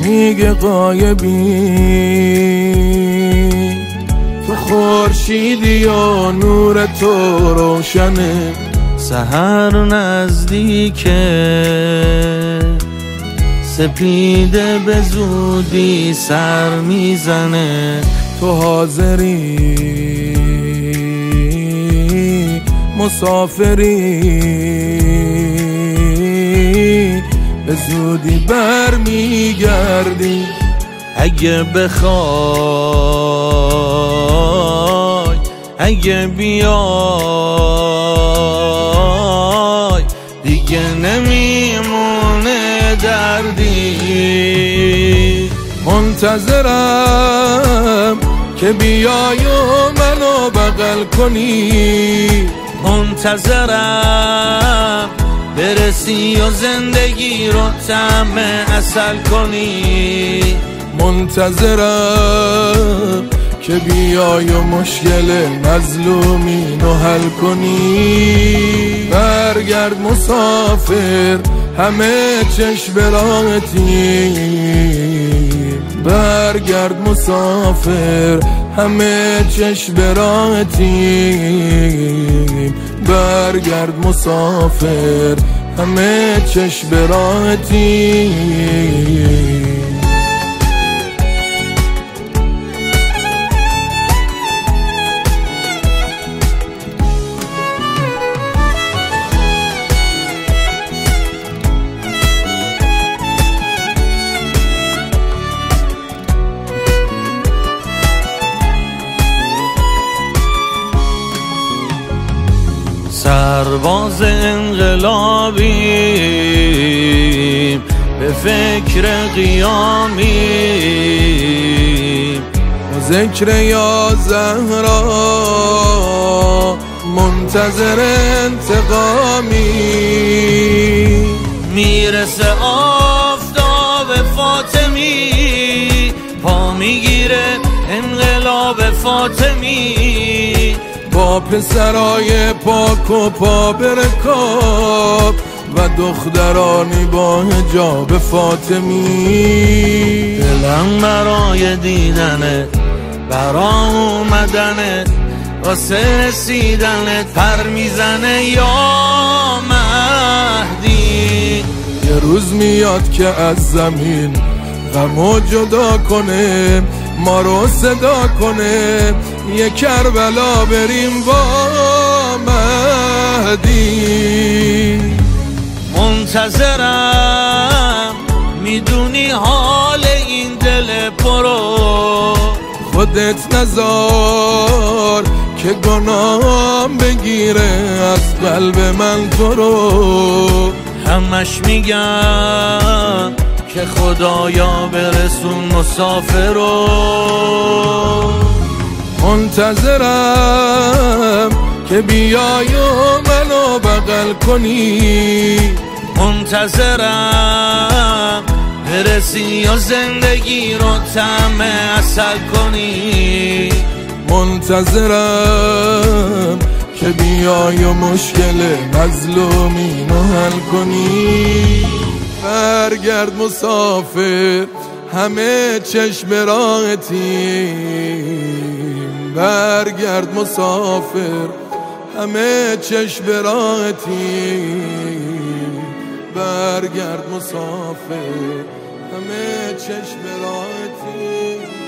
میگه غایبی، تو خورشیدی و نور تو روشنه. سحر نزدیکه، سپیده به زودی سر میزنه. تو حاضری مسافری، به زودی بر میگردی. اگه بخوای، اگه بیای، دیگه نمیمونه دردی. منتظرم که بیای و منو بغل کنی، منتظرم برسی و زندگی رو طعم عسل کنی. منتظرم که بیای و مشکل مظلومین رو حل کنی. برگرد مسافر، همه چشم به راهتی. برگرد مسافر، همه چشم به راهتی. برگرد مسافر، همه چشم به راهتی. سرباز انقلابیم، به فکر قیامیم. و ذکر یا زهرا منتظر انتقامی. میرسه آفتاب فاطمی، پا میگیره انقلاب فاطمی. با پسرای پاک و پا برکاب و دخترانی با حجاب فاطمی. دلم برای دیدنت، برا اومدنت، واسه رسیدنت پر میزنه یا مهدی. یه روز میاد که از زمین غمو جدا کنه، ما رو صدا کنه. یه کربلا بریم با مهدی. منتظرم، میدونی حال این دل پرو. خودت نذار که گناهم بگیره از قلب من تو رو. همش میگم که خدایا برسون مسافر رو. منتظرم که بیای و منو بغل کنی. منتظرم برسی و زندگی رو طعم عسل کنی. منتظرم که بیای و مشکل مظلومین رو حل کنی. برگرد مسافر، همه چشم راحتی. برگرد مسافر، همه چشم راحتی. برگرد مسافر، همه چشم راحتی.